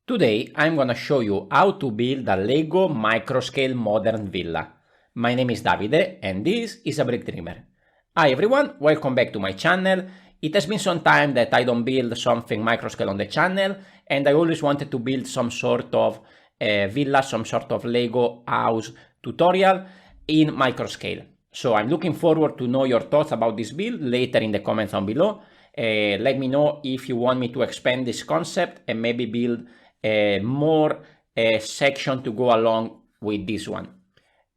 Today I'm gonna show you how to build a LEGO microscale modern villa. My name is Davide and this is a Brick Dreamer. Hi everyone, welcome back to my channel. It has been some time that I don't build something microscale on the channel, and I always wanted to build some sort of villa, some sort of LEGO house tutorial in microscale. So I'm looking forward to know your thoughts about this build later in the comments down below. Let me know if you want me to expand this concept and maybe build more section to go along with this one.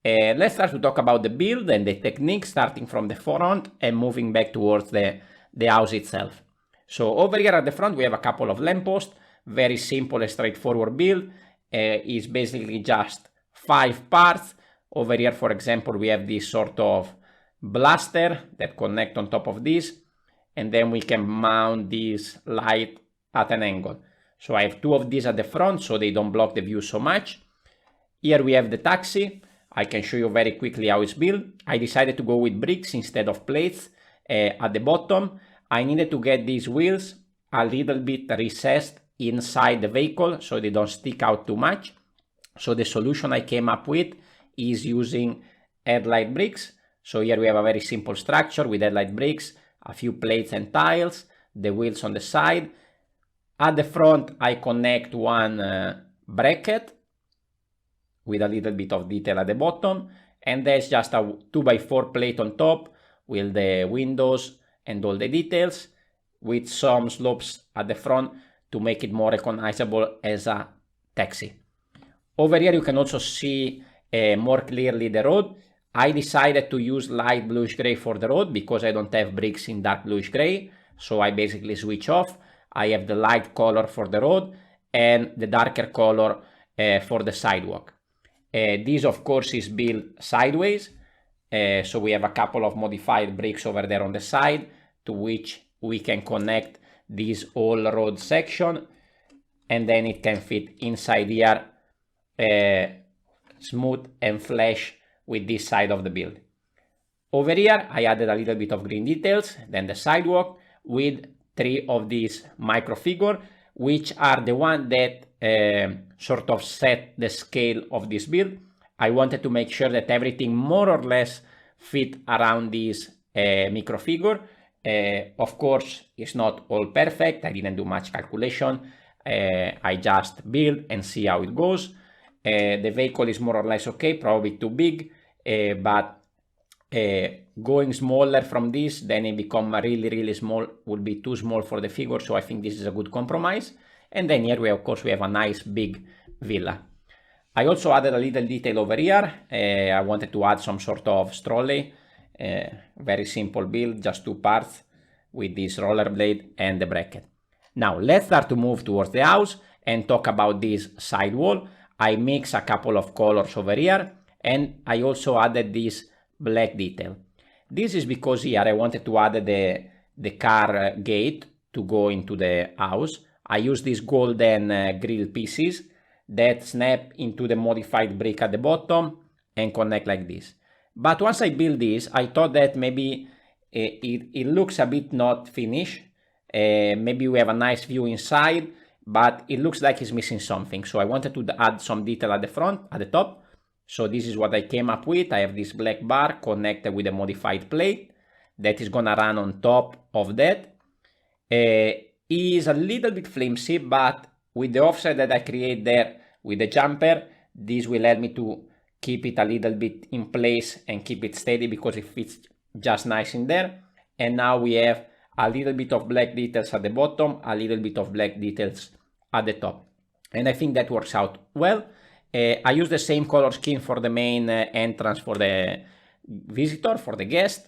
Let's start to talk about the build and the technique, starting from the front and moving back towards the house itself. So over here at the front we have a couple of lampposts. Very simple and straightforward build. Is basically just 5 parts. Over here, for example, we have this sort of blaster that connect on top of this, and then we can mount this light at an angle. So I have 2 of these at the front so they don't block the view so much. Here we have the taxi. I can show you very quickly how it's built. I decided to go with bricks instead of plates. At the bottom, I needed to get these wheels a little bit recessed inside the vehicle so they don't stick out too much. So the solution I came up with is using headlight bricks. So here we have a very simple structure with headlight bricks, a few plates and tiles, the wheels on the side. At the front, I connect one bracket with a little bit of detail at the bottom, and there's just a 2x4 plate on top with the windows and all the details, with some slopes at the front to make it more recognizable as a taxi. Over here you can also see more clearly the road. I decided to use light bluish gray for the road because I don't have bricks in dark bluish gray, so I basically switch off. I have the light color for the road and the darker color for the sidewalk. This of course is built sideways, so we have a couple of modified bricks over there on the side to which we can connect this whole road section, and then it can fit inside here smooth and flush with this side of the build. Over here I added a little bit of green details, then the sidewalk with 3 of these micro figure, which are the one that sort of set the scale of this build. I wanted to make sure that everything more or less fit around this micro figure. Of course, it's not all perfect. I didn't do much calculation. I just build and see how it goes. The vehicle is more or less okay, probably too big, but going smaller from this, then it become really small, will be too small for the figure, so I think this is a good compromise. And then here we of course we have a nice big villa. I also added a little detail over here. I wanted to add some sort of trolley. Very simple build, just 2 parts with this rollerblade and the bracket. Now let's start to move towards the house and talk about this side wall. I mix a couple of colors over here, and I also added this black detail. This is because here I wanted to add the car gate to go into the house. I use these golden grill pieces that snap into the modified brick at the bottom and connect like this. But once I build this, I thought that maybe it looks a bit not finished. Maybe we have a nice view inside, but it looks like it's missing something. So I wanted to add some detail at the front, at the top. So this is what I came up with. I have this black bar connected with a modified plate that is gonna run on top of that. It is a little bit flimsy, but with the offset that I create there with the jumper, this will help me to keep it a little bit in place and keep it steady because it fits just nice in there. And now we have a little bit of black details at the bottom, a little bit of black details at the top. And I think that works out well. I use the same color scheme for the main entrance for the visitor, for the guest.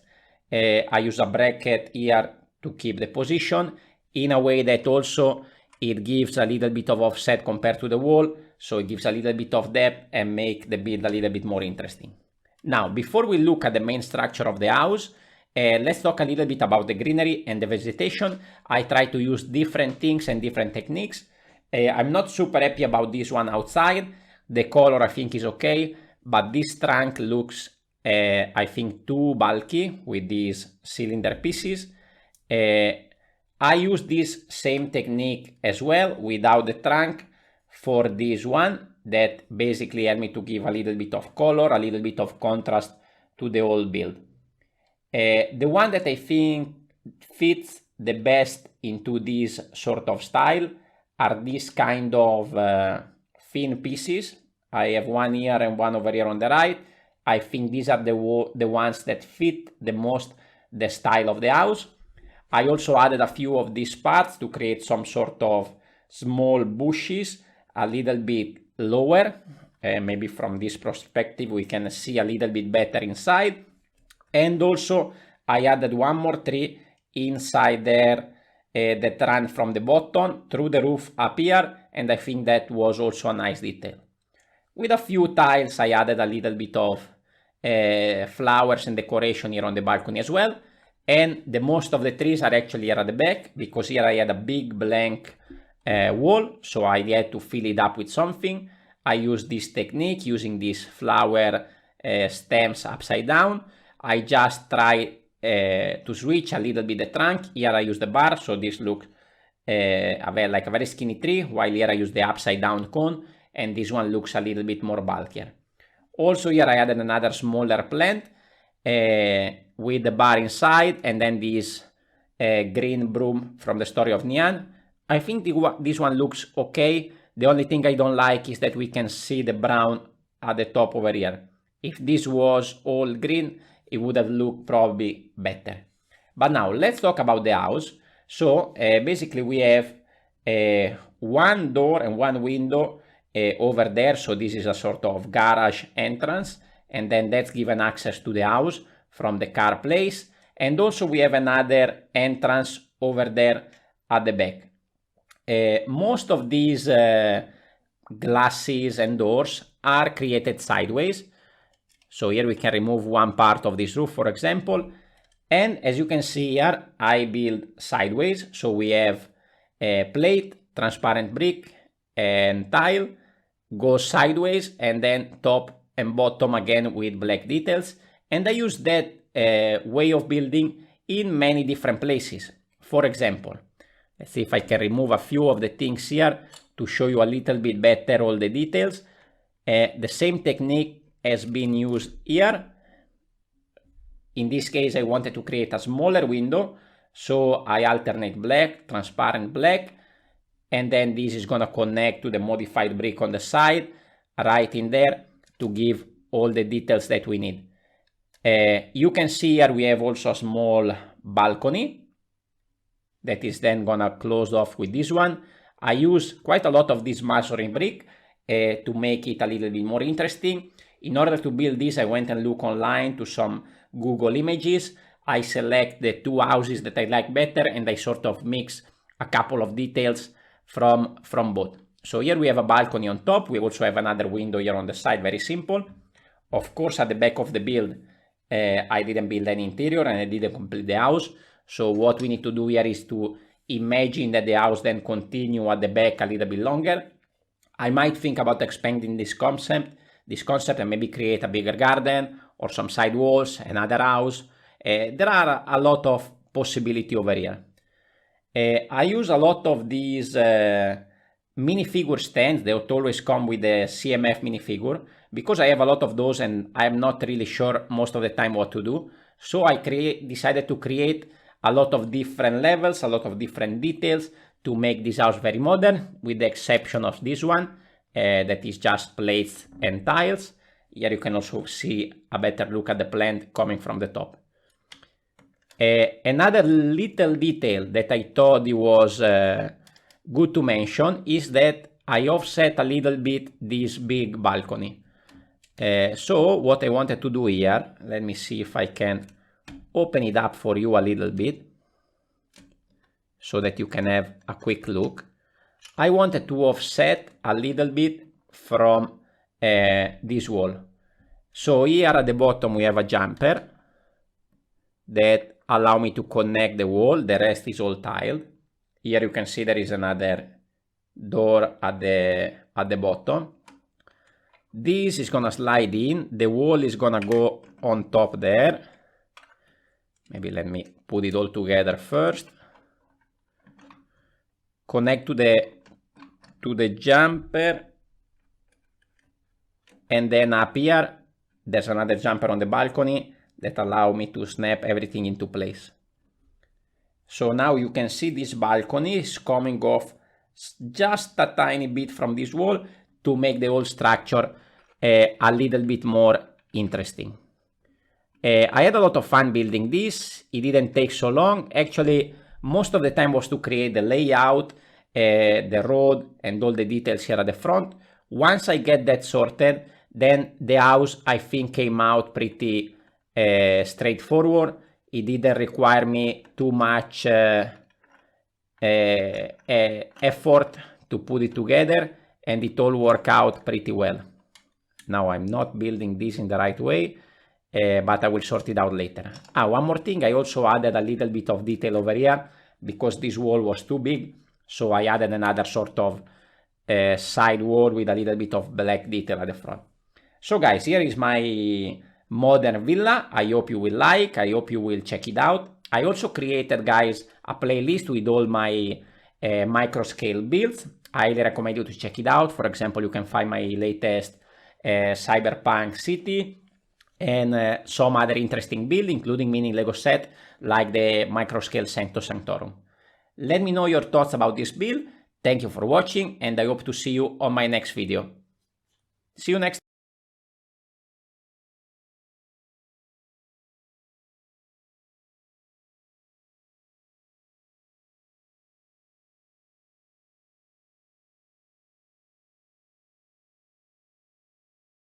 I use a bracket here to keep the position in a way that also it gives a little bit of offset compared to the wall, so it gives a little bit of depth and make the build a little bit more interesting. Now, before we look at the main structure of the house, let's talk a little bit about the greenery and the vegetation. I try to use different things and different techniques. I'm not super happy about this one outside. The color I think is okay, but this trunk looks I think too bulky with these cylinder pieces. I use this same technique as well without the trunk for this one that basically help me to give a little bit of color, a little bit of contrast to the whole build. The one that I think fits the best into this sort of style are these kind of thin pieces. I have one here and one over here on the right. I think these are the ones that fit the most the style of the house. I also added a few of these parts to create some sort of small bushes a little bit lower. Maybe from this perspective we can see a little bit better inside. And also I added one more tree inside there that ran from the bottom through the roof up here, and I think that was also a nice detail. With a few tiles I added a little bit of flowers and decoration here on the balcony as well. And the most of the trees are actually here at the back, because here I had a big blank wall, so I had to fill it up with something. I used this technique using these flower stems upside down. I just tried to switch a little bit the trunk. Here I use the bar, so this looks like a very skinny tree, while here I use the upside down cone, and this one looks a little bit more bulkier. Also here I added another smaller plant with the bar inside, and then this green broom from the Story of Nyan. I think this one looks okay. The only thing I don't like is that we can see the brown at the top over here. If this was all green, it would have looked probably better. But now let's talk about the house. So basically we have one door and one window over there. So this is a sort of garage entrance, and then that's given access to the house from the car place. And also we have another entrance over there at the back. Most of these glasses and doors are created sideways. So here we can remove one part of this roof, for example. And as you can see here, I build sideways. So we have a plate, transparent brick, and tile goes sideways, and then top and bottom again with black details. And I use that way of building in many different places. For example, let's see if I can remove a few of the things here to show you a little bit better all the details. The same technique has been used here. In this case, I wanted to create a smaller window, so I alternate black, transparent black, and then this is gonna connect to the modified brick on the side, right in there, to give all the details that we need. You can see here we have also a small balcony that is then gonna close off with this one. I use quite a lot of this masonry brick to make it a little bit more interesting. In order to build this, I went and looked online to some Google images. I select the two houses that I like better, and I sort of mix a couple of details from both. So here we have a balcony on top. We also have another window here on the side, very simple. Of course, at the back of the build, I didn't build any interior and I didn't complete the house. So what we need to do here is to imagine that the house then continue at the back a little bit longer. I might think about expanding this concept and maybe create a bigger garden or some side walls, another house. There are a lot of possibility over here. I use a lot of these minifigure stands. They always come with the CMF minifigure, because I have a lot of those and I'm not really sure most of the time what to do. So I decided to create a lot of different levels, a lot of different details to make this house very modern, with the exception of this one. That is just plates and tiles. Here you can also see a better look at the plant coming from the top. Another little detail that I thought it was good to mention is that I offset a little bit this big balcony. So what I wanted to do here, let me see if I can open it up for you a little bit so that you can have a quick look. I wanted to offset a little bit from this wall. So here at the bottom we have a jumper that allow me to connect the wall. The rest is all tiled. Here you can see there is another door at the bottom. This is gonna slide in. The wall is gonna go on top there. Maybe let me put it all together first. Connect to the to the jumper, and then up here there's another jumper on the balcony that allow me to snap everything into place. So now you can see this balcony is coming off just a tiny bit from this wall to make the whole structure a little bit more interesting. I had a lot of fun building this. It didn't take so long. Actually, most of the time was to create the layout, the road, and all the details here at the front. Once I get that sorted, then the house, I think, came out pretty straightforward. It didn't require me too much effort to put it together, and it all worked out pretty well. Now I'm not building this in the right way, but I will sort it out later. One more thing, I also added a little bit of detail over here because this wall was too big, so I added another sort of side wall with a little bit of black detail at the front. So guys, here is my modern villa. I hope you will like, I hope you will check it out. I also created, guys, a playlist with all my micro scale builds. I highly recommend you to check it out. For example, you can find my latest Cyberpunk City and some other interesting build, including mini Lego set like the microscale Sancto Sanctorum. Let me know your thoughts about this build. Thank you for watching, and I hope to see you on my next video. See you next time.